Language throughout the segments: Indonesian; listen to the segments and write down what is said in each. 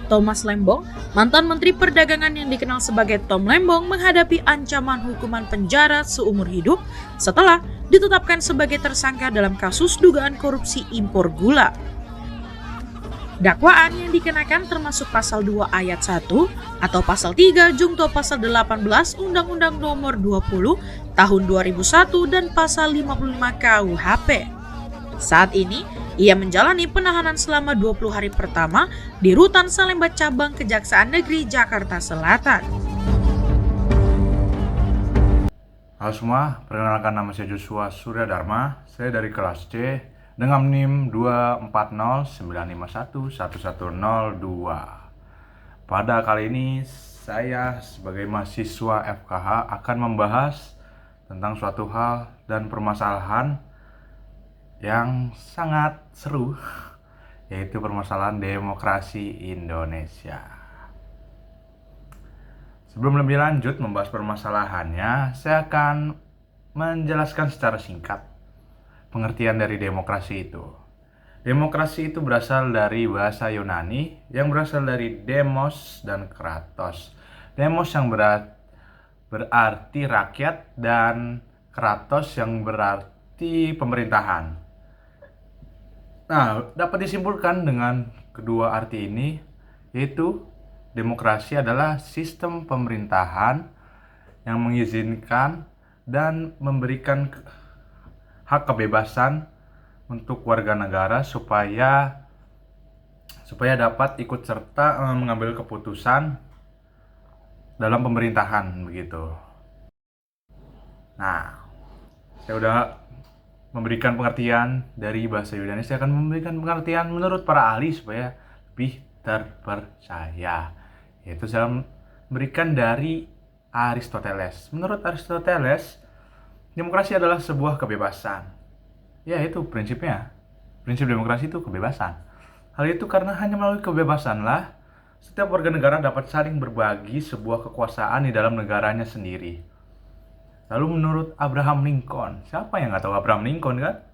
Thomas Lembong, mantan Menteri Perdagangan yang dikenal sebagai Tom Lembong, menghadapi ancaman hukuman penjara seumur hidup setelah ditetapkan sebagai tersangka dalam kasus dugaan korupsi impor gula. Dakwaan yang dikenakan termasuk pasal 2 ayat 1 atau pasal 3 jungto pasal 18 Undang-Undang Nomor 20 Tahun 2001 dan pasal 55 KUHP. Saat ini, ia menjalani penahanan selama 20 hari pertama di Rutan Salemba Cabang Kejaksaan Negeri Jakarta Selatan. Halo semua, perkenalkan nama saya Joshua Surya Dharma. Saya dari kelas C dengan NIM 24095111002. Pada kali ini saya sebagai mahasiswa FKH akan membahas tentang suatu hal dan permasalahan yang sangat seru, yaitu permasalahan demokrasi Indonesia. Sebelum lebih lanjut membahas permasalahannya, saya akan menjelaskan secara singkat pengertian dari demokrasi itu. Demokrasi itu berasal dari bahasa Yunani yang berasal dari demos dan kratos. Demos yang berarti rakyat dan kratos yang berarti pemerintahan. Nah, dapat disimpulkan dengan kedua arti ini, yaitu demokrasi adalah sistem pemerintahan yang mengizinkan dan memberikan hak kebebasan untuk warga negara supaya dapat ikut serta mengambil keputusan dalam pemerintahan begitu. Nah, saya udah memberikan pengertian dari bahasa Yunani, saya akan memberikan pengertian menurut para ahli supaya lebih terpercaya. Yaitu saya memberikan dari Aristoteles. Menurut Aristoteles, demokrasi adalah sebuah kebebasan. Ya, itu prinsipnya. Prinsip demokrasi itu kebebasan. Hal itu karena hanya melalui kebebasanlah setiap warga negara dapat saling berbagi sebuah kekuasaan di dalam negaranya sendiri. Lalu menurut Abraham Lincoln, siapa yang nggak tahu Abraham Lincoln kan?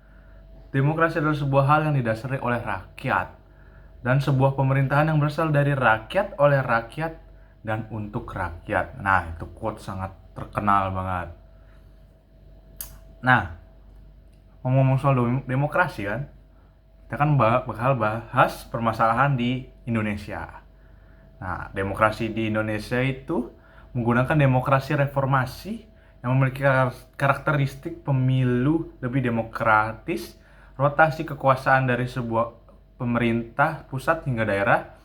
Demokrasi adalah sebuah hal yang didasari oleh rakyat dan sebuah pemerintahan yang berasal dari rakyat, oleh rakyat, dan untuk rakyat. Nah, itu quote sangat terkenal banget. Nah, ngomong-ngomong soal demokrasi kan, kita kan bakal bahas permasalahan di Indonesia. Nah, demokrasi di Indonesia itu menggunakan demokrasi reformasi yang memiliki karakteristik pemilu lebih demokratis, rotasi kekuasaan dari sebuah pemerintah pusat hingga daerah,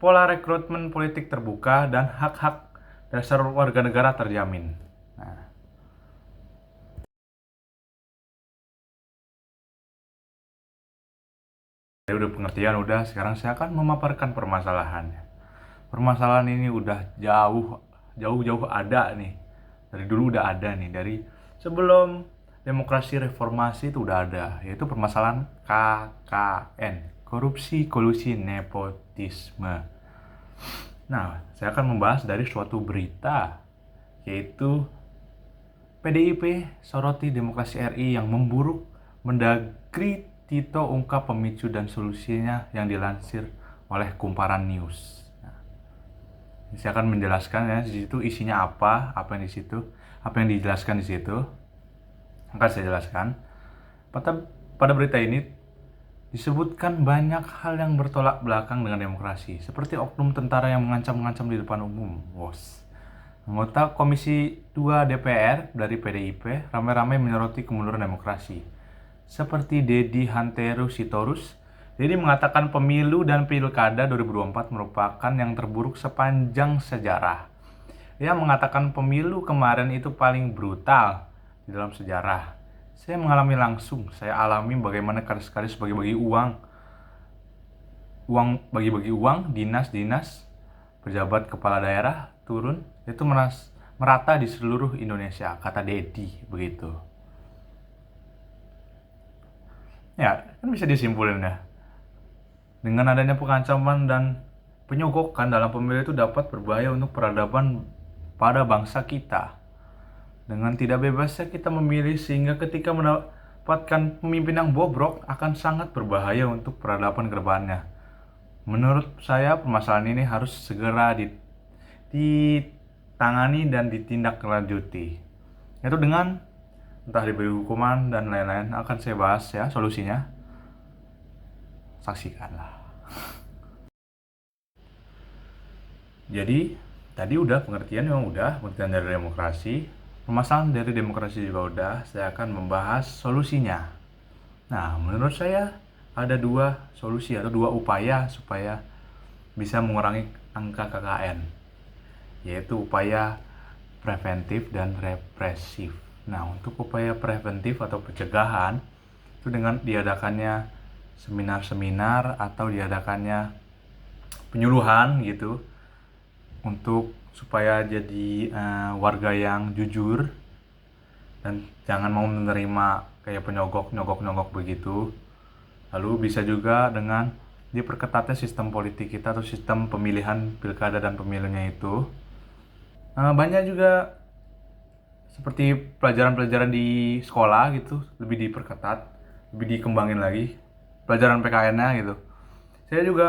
pola rekrutmen politik terbuka, dan hak-hak dasar warga negara terjamin. Nah, udah pengertian, sekarang saya akan memaparkan permasalahannya. Permasalahan ini udah jauh ada nih. Dari dulu udah ada nih, dari sebelum demokrasi reformasi itu udah ada, yaitu permasalahan KKN, korupsi, kolusi, nepotisme. Nah, saya akan membahas dari suatu berita, yaitu PDIP soroti demokrasi RI yang memburuk, Mendagri Tito ungkap pemicu dan solusinya, yang dilansir oleh Kumparan News. Saya akan menjelaskan ya di situ isinya apa yang di situ, apa yang dijelaskan di situ. Akan saya jelaskan. Pada berita ini disebutkan banyak hal yang bertolak belakang dengan demokrasi, seperti oknum tentara yang mengancam-ngancam di depan umum. Anggota Komisi 2 DPR dari PDIP ramai-ramai menyoroti kemunduran demokrasi. Seperti Dedi Hantero Sitorus, Dedi mengatakan pemilu dan pilkada 2024 merupakan yang terburuk sepanjang sejarah. Ia mengatakan pemilu kemarin itu paling brutal di dalam sejarah. Saya mengalami langsung, saya alami bagaimana kali-kali bagi-bagi bagi-bagi uang, dinas-dinas, pejabat kepala daerah turun, itu merata di seluruh Indonesia, kata Dedi begitu. Ya, kan bisa disimpulin ya. Dengan adanya pengancaman dan penyogokan dalam pemilu itu dapat berbahaya untuk peradaban pada bangsa kita. Dengan tidak bebasnya kita memilih, sehingga ketika mendapatkan pemimpin yang bobrok akan sangat berbahaya untuk peradaban ke depannya. Menurut saya permasalahan ini harus segera ditangani dan ditindaklanjuti. Yaitu dengan entah diberi hukuman dan lain-lain, akan saya bahas ya solusinya. Saksikanlah. Jadi tadi udah pengertian dari demokrasi. Permasalahan dari demokrasi juga udah, saya akan membahas solusinya. Nah, menurut saya ada dua solusi atau dua upaya supaya bisa mengurangi angka KKN, yaitu upaya preventif dan represif. Nah, untuk upaya preventif atau pencegahan itu dengan diadakannya seminar-seminar atau diadakannya penyuluhan gitu untuk supaya jadi warga yang jujur dan jangan mau menerima kayak penyogok begitu. Lalu bisa juga dengan diperketatnya sistem politik kita atau sistem pemilihan pilkada dan pemilunya itu. Banyak juga seperti pelajaran-pelajaran di sekolah gitu lebih diperketat, lebih dikembangin lagi pelajaran PKN-nya gitu. Saya juga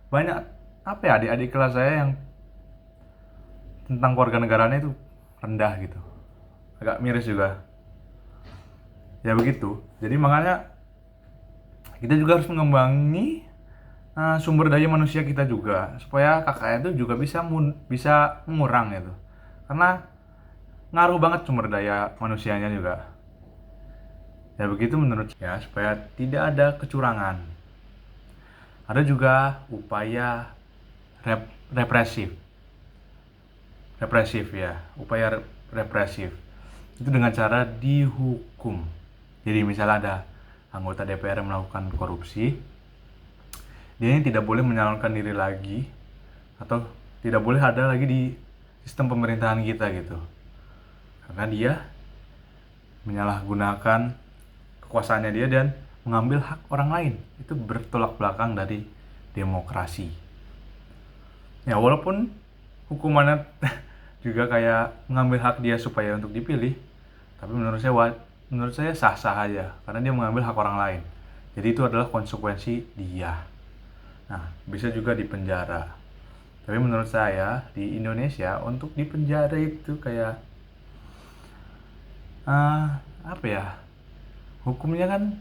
banyak adik-adik kelas saya yang tentang kewarganegaraan itu rendah gitu, agak miris juga ya begitu. Jadi makanya kita juga harus mengembangi sumber daya manusia kita juga supaya KKN itu juga bisa mengurang gitu, karena ngaruh banget sumber daya manusianya juga ya begitu menurut saya, supaya tidak ada kecurangan. Ada juga upaya represif ya, upaya represif itu dengan cara dihukum. Jadi misalnya ada anggota DPR yang melakukan korupsi, dia ini tidak boleh menyalonkan diri lagi atau tidak boleh ada lagi di sistem pemerintahan kita gitu, karena dia menyalahgunakan kekuasaannya dia dan mengambil hak orang lain. Itu bertolak belakang dari demokrasi ya, walaupun hukumannya juga kayak mengambil hak dia supaya untuk dipilih, tapi menurut saya sah-sah aja karena dia mengambil hak orang lain. Jadi itu adalah konsekuensi dia. Nah, bisa juga dipenjara. Tapi menurut saya di Indonesia untuk dipenjara itu kayak apa ya? Hukumnya kan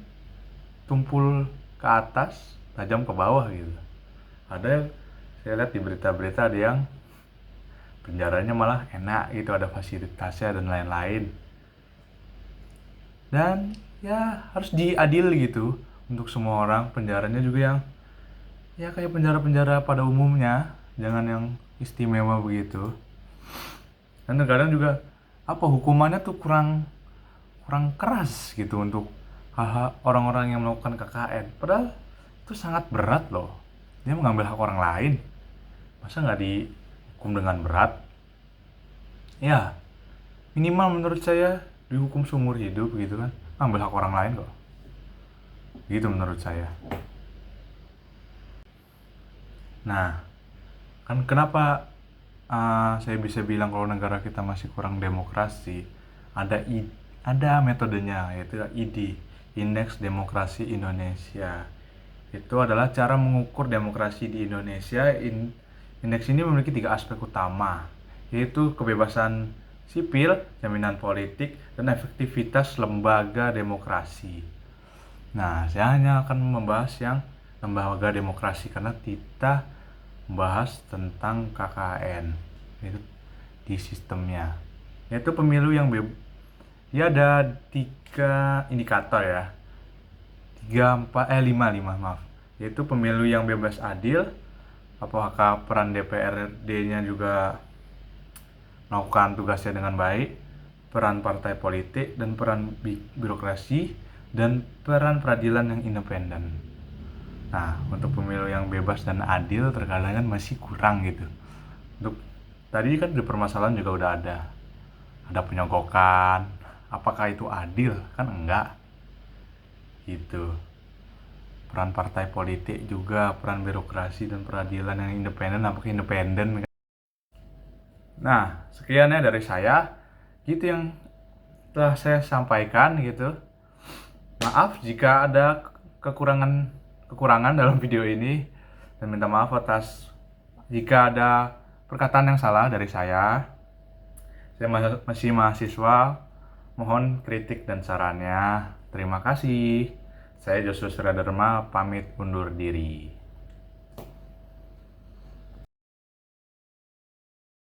tumpul ke atas, tajam ke bawah gitu. Ada saya lihat di berita-berita ada yang penjaranya malah enak gitu, ada fasilitasnya dan lain-lain. Dan ya harus diadil gitu untuk semua orang. Penjaranya juga yang ya kayak penjara-penjara pada umumnya, jangan yang istimewa begitu. Dan kadang juga hukumannya tuh kurang keras gitu untuk orang-orang yang melakukan KKN. Padahal itu sangat berat loh. Dia mengambil hak orang lain. Masa nggak dihukum dengan berat? Ya, minimal menurut saya dihukum seumur hidup gitu kan. Ambil hak orang lain kok. Gitu menurut saya. Nah, kan kenapa saya bisa bilang kalau negara kita masih kurang demokrasi? Ada metodenya, yaitu ID, Indeks Demokrasi Indonesia. Itu adalah cara mengukur demokrasi di Indonesia. Indeks ini memiliki 3 aspek utama, yaitu kebebasan sipil, jaminan politik, dan efektivitas lembaga demokrasi. Nah, saya hanya akan membahas yang lembaga demokrasi karena kita membahas tentang KKN, yaitu di sistemnya, yaitu pemilu yang ya ada 3 indikator ya, 5 maaf, yaitu pemilu yang bebas adil, apakah peran DPRD-nya juga melakukan tugasnya dengan baik, peran partai politik, dan peran birokrasi, dan peran peradilan yang independen. Nah, untuk pemilu yang bebas dan adil terkadang kan masih kurang gitu. Untuk tadi kan di permasalahan juga udah ada penyogokan, apakah itu adil? Kan enggak gitu. Peran partai politik juga, peran birokrasi dan peradilan yang independen, apakah independen? Nah, sekiannya dari saya, gitu yang telah saya sampaikan gitu. Maaf jika ada kekurangan dalam video ini. dan minta maaf atas jika ada perkataan yang salah dari saya. Saya masih mahasiswa, mohon kritik dan sarannya. Terima kasih. Saya Joshua Suradharma pamit undur diri.